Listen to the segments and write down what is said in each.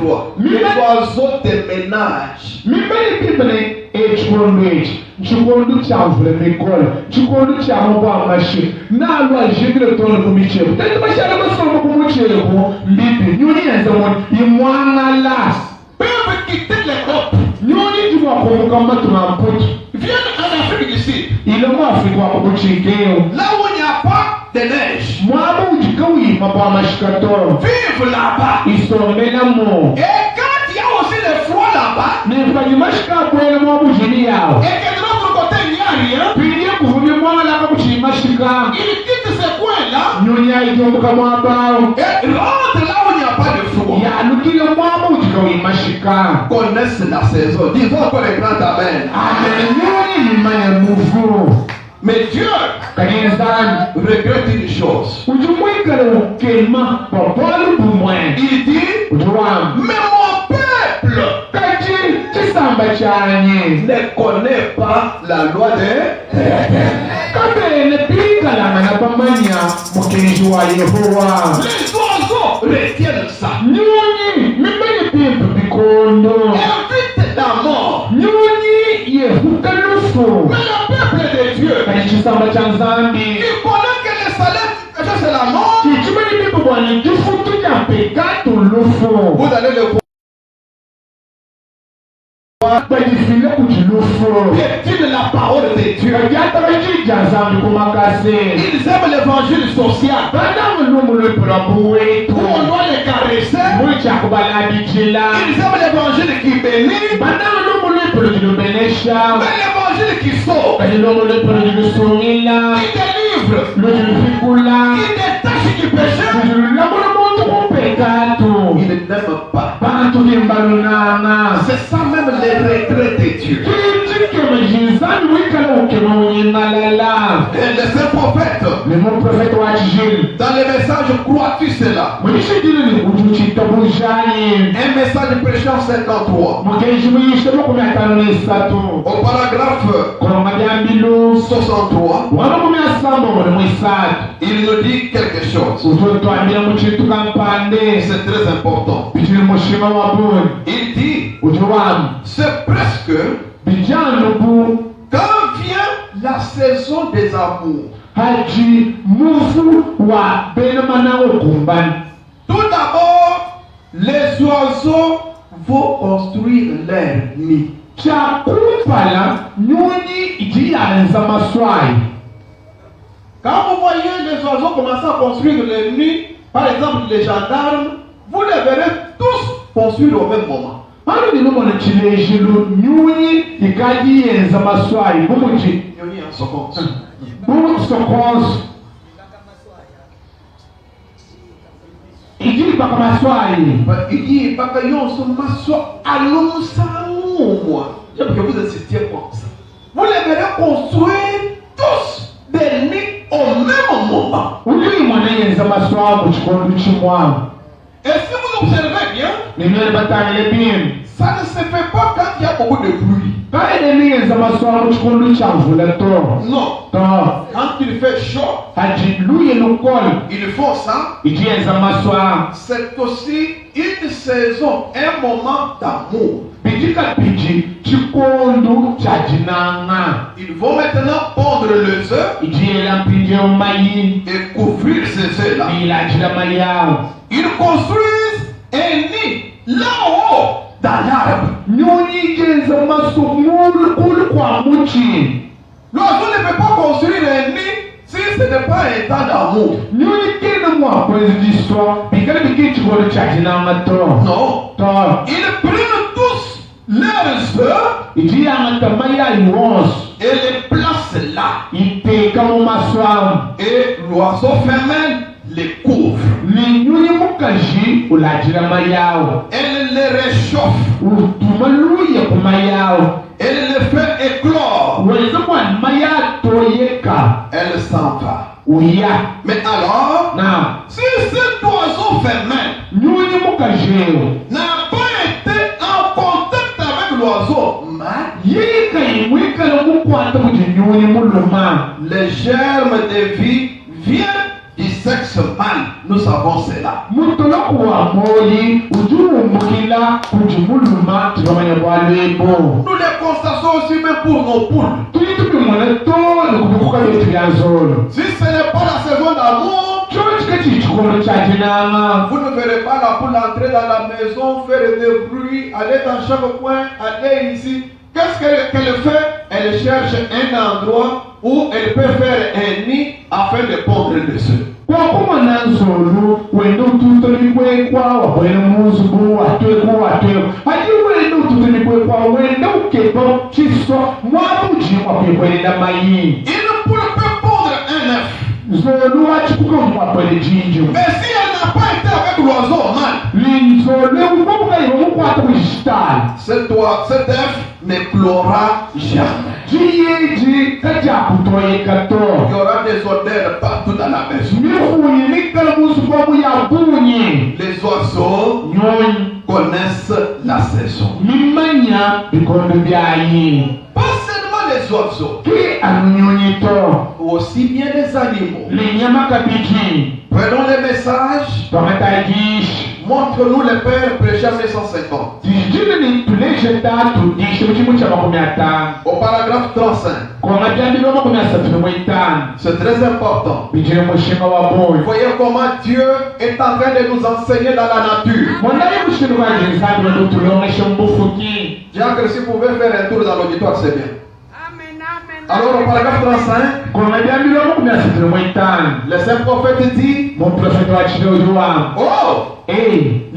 froid. Les oiseaux de ménage. Chikondo cha vule mikola, chikondo cha mwa mashi, na alwa jigre tono kumichebo. Tete mashara masomo kumuchebo, mbibi, nyoni yanzamon, imwana las. Peuvent quitter l'Europe. Nyoni juma kumukamba tunamputu. Viennent en Afrique du Sud. Il est mort Afrique wa kuchikeo. Là où il n'y a pas de neige. Mwabu ujikawi mabwa mashikatoro. Vive là-bas. Ils sont menamo. Et quand il y a aussi le froid là-bas. Ne pas y mashika bwele mwabu jini yao. Et que de l'autre côté il n'y a rien. Puis il kuvumi mwana la kabuchi mashika. Il quitte ce coin-là. Nyonya itombuka mwabao. Et rentre là où il n'y a pas de froid. Ya nukile mwabu ujikawi mashika. Connaissent la saison. Disons encore les grands amen. Amen. Nyoni ni maya muvu. Mais Dieu regrette une chose. Il dit, mais mon peuple ne connaît pas la loi de les oiseaux retiennent ça. Évite la mort. Mais le peuple de Dieu, il connaît que le salaire, c'est la mort. Vous allez le voir. Est-il la parole de Dieu? Ils aiment l'évangile social. Où on doit les caresser. Ils aiment l'évangile qui bénit. Mais l'évangile qui sauve. Qui délivre. Qui détache du péché. Il ne n'aime pas. C'est ça même les regrets de Dieu. Et les prophètes, dans les messages, crois-tu cela? Un message prêché en 53. Au paragraphe 63, il nous dit quelque chose. C'est très important. Il dit, c'est presque quand vient la saison des amours. Tout d'abord, les oiseaux vont construire leur nid. Quand vous voyez les oiseaux commencer à construire leur nid, par exemple les gendarmes, vous les verrez tous construire au même moment. Il dit vous insistez pour ça. Vous les verrez construire tous des nids au même moment. Et si vous observez bien, ça ne se fait pas quand il y a beaucoup de pluie. Non. Quand il fait chaud, ils font ça. C'est aussi une saison, un moment d'amour. Ils vont maintenant pondre les œufs et couvrir ces œufs-là. Ils construisent un nid là-haut dans l'arbre. L'oiseau ne peut pas construire un nid si ce n'est pas un temps d'amour. Non. Ils prennent tous leurs œufs et les placent là. Et l'oiseau femelle les couvre. Elle les réchauffe. Elle les fait éclore. Elle s'en va. Mais alors, si cet oiseau femelle n'a pas été en contact avec l'oiseau mâle, les germes de vie viennent du sexe mâle. Nous savons cela. Jila kujimuluma tibamanya bwalebo. Nous les constatons aussi même pour nos poules. Tulitu bimoneto nukubukuka yetu yanzolo. Si ce n'est pas la saison d'amour, vous ne verrez pas la poule entrer dans la maison, faire des bruits, aller dans chaque coin, aller ici. Qu'est-ce qu'elle fait? Elle cherche un endroit où elle peut faire un nid afin de pondre dessus. Une poule peut pondre un œuf. Mais si elle n'a pas été avec l'oiseau mâle, cet œuf n'éclora jamais. Il y aura des odeurs partout dans la maison. Les oiseaux connaissent la saison. Pas seulement les oiseaux, aussi bien les animaux. Prenons les messages. Montre-nous le Père, Préchapitre 150. Au paragraphe 35. C'est très important. Voyez comment Dieu est en train de nous enseigner dans la nature. Jacques, si vous pouvez faire un tour dans l'auditoire, c'est bien. Alors au paragraphe 35, le saint prophète dit, oh,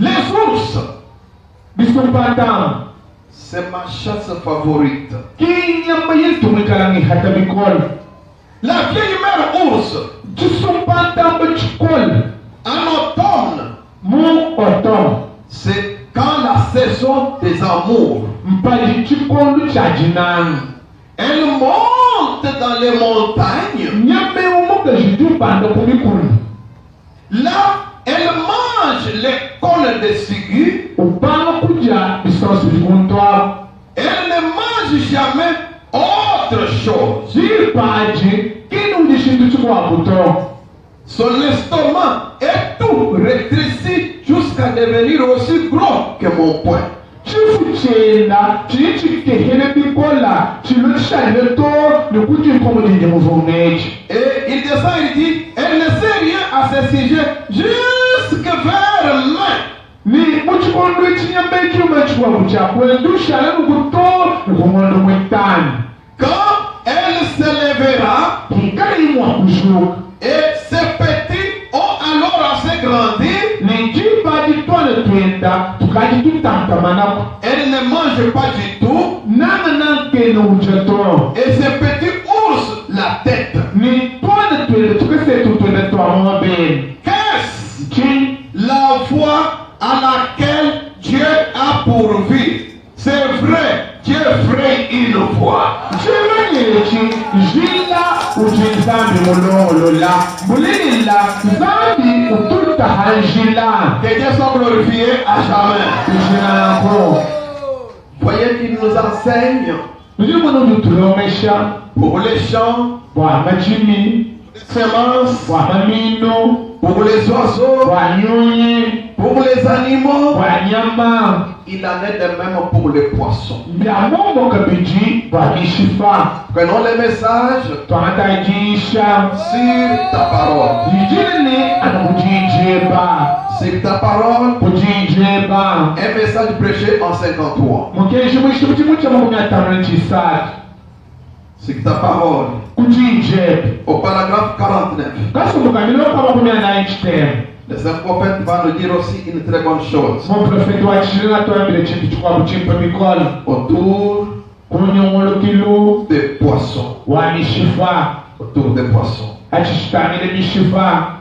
les ours, c'est ma chasse favorite. La vieille mère ours, en automne, c'est quand la saison des amours. Elle monte dans les montagnes. Là, elle mange les cônes de ciguë. Elle ne mange jamais autre chose. Son estomac est tout rétréci jusqu'à devenir aussi gros que mon poing. Et il descend et il dit, elle ne sait rien à ce sujet jusque vers mai. Quand elle se lèvera, et ses petits ont alors assez grandi, elle ne mange pas du tout, et ses petits ours la tête. Qu'est-ce la voie à laquelle Dieu a pourvu? C'est vrai, Dieu ferait une voie. Que Dieu soit glorifié à jamais. Voyez qu'il nous enseigne pour les champs, pour les semences, pour les oiseaux, pour les animaux. Il en est de même pour les poissons. Prenons les messages sur ta parole. Sur ta parole, un message prêché en 53. Sur ta parole, au paragraphe 49. Le saint prophète va nous dire aussi une très bonne chose. Autour des poissons. Autour des poissons.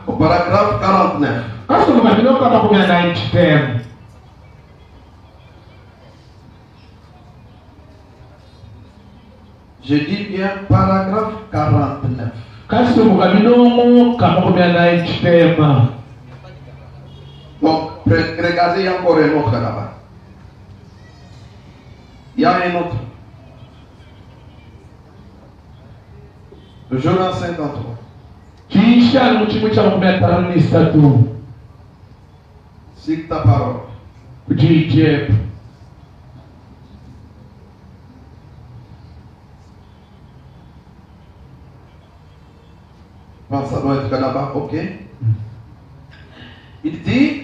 Au paragraphe 49. Je dis bien paragraphe 49. Donc, regardez, il y a encore un autre là-bas. Il y a un autre. Le journal 53. C'est ta parole. DJ. Ça doit être là-bas, ok. Il dit,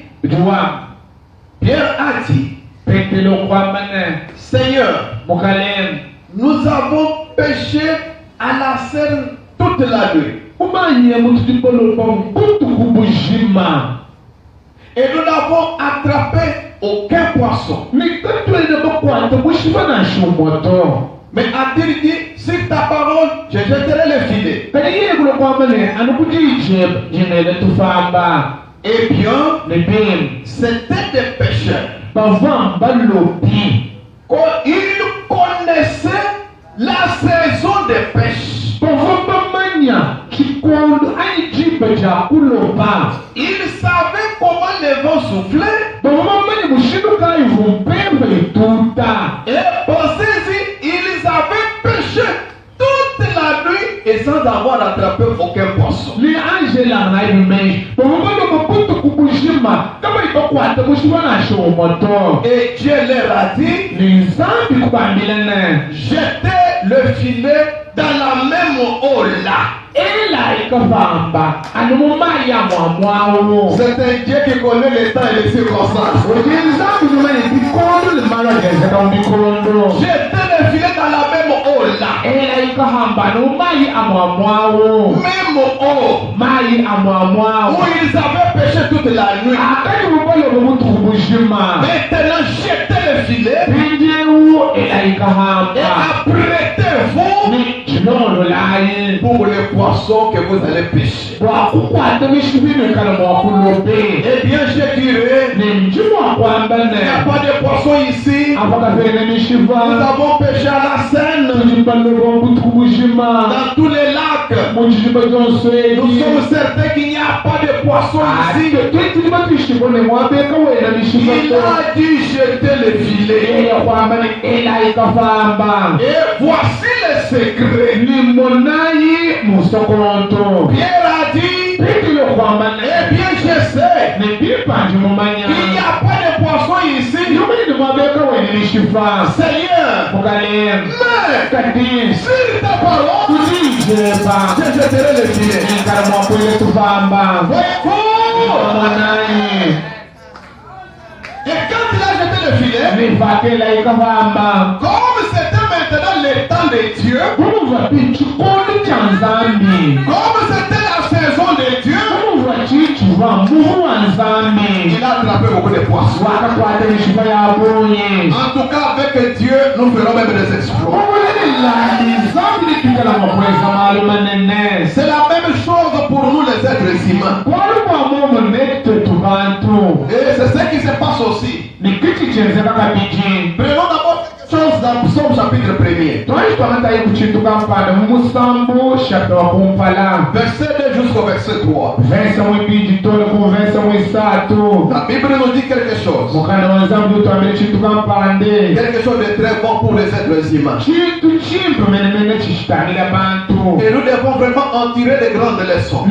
Pierre a dit, Seigneur, nous avons péché à la scène toute la nuit. Et nous n'avons attrapé aucun poisson. Mais a-t-il dit, sur ta parole, je jetterai le filet. Eh bien, c'était des pécheurs. Ils connaissaient la saison des pêches. Ils savaient comment les vents soufflaient. Et pensez-y, ils avaient pêché toute la nuit et sans avoir attrapé aucun poisson. Et Dieu leur a dit, jetez le filet dans la même eau là. C'est un Dieu qui connaît les temps et les circonstances. Jetez le filet dans la même eau là. Même eau où ils avaient pêché toute la nuit. Maintenant jetez le filet et apprêtez-vous pour les poissons que vous allez pêcher. Eh bien, je dirais, il n'y a pas de poissons ici. Nous avons pêché à la Seine, dans tous les lacs. Nous sommes certains qu'il n'y a pas de poissons ici. Il a dit jeter le filet. Et voici le secret. Pierre a dit, eh bien je sais, il n'y a pas de poisson ici. Seigneur, mais sur ta parole, je jetterai le filet. Et quand il a jeté le filet, comme c'était maintenant le temps de Dieu, comme c'était la saison de Dieu, il a attrapé beaucoup de poissons. En tout cas, avec Dieu, nous ferons même des exploits. C'est la même chose pour nous les êtres humains. Et c'est ce qui se passe aussi. Prenons d'abord quelque chose dans Psaume chapitre 1er. Verset 2 jusqu'au verset 3. La Bible nous dit quelque chose. Quelque chose de très bon pour les êtres humains. Et nous devons vraiment en tirer de grandes leçons.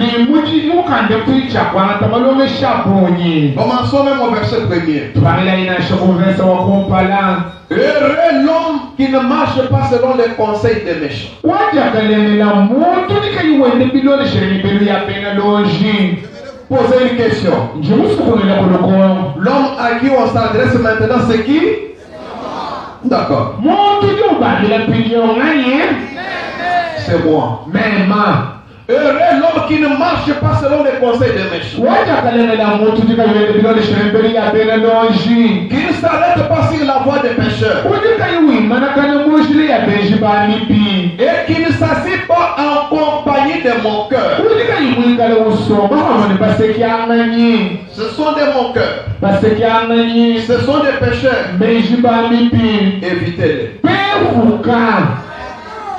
Commençons même au verset 1er. Heureux l'homme qui ne marche pas selon les conseils des méchants. Posez une question. L'homme à qui on s'adresse maintenant, c'est qui? D'accord. C'est moi. Heureux l'homme qui ne marche pas selon les conseils des méchants. Qui ne s'arrête pas sur la voie des pécheurs. Et qui ne s'assied pas en compagnie de moqueurs. Ce sont des moqueurs. Ce sont des pécheurs. Évitez-les.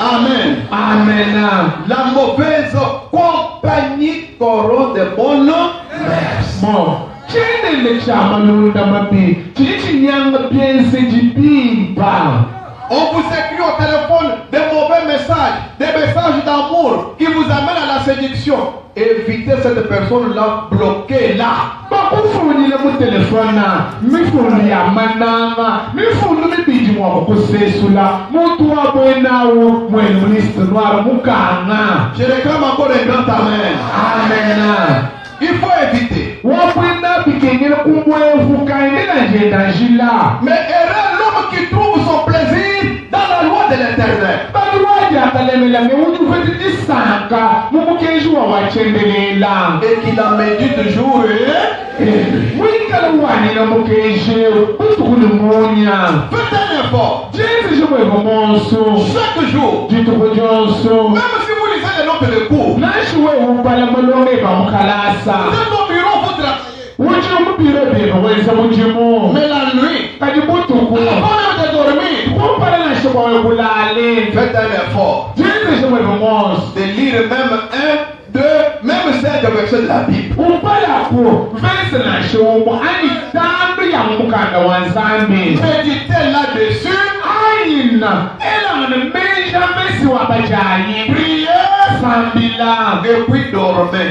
Amen. Amen. La mauvaise compagnie corrompt de bonnes mœurs. On vous écrit au téléphone des mauvais messages, des messages d'amour qui vous amènent à la séduction. Évitez cette personne-là, bloquez-la. kufunile mu telefona mifundu ya mananga mifundu mibiji mwa kusesula mutu wa bwenawo mwenu ministre mukanga. Je réclame encore un grand amen. Amen. Il faut éviter. Wapenda bikengele kumwevu kaendela jenda jila. Mais heureux l'homme qui trouve son plaisir dans la loi de l'Éternel. Et qu'il la médite jour et faites un effort. Chaque jour. Même si vous lisez les notes de cours. Vous êtes au bureau, vous travaillez. Mais la nuit, avant même de dormir, faites un effort de lire même 1, 2, même 5 versets de la Bible. Méditez là-dessus. Priez et puis dormez.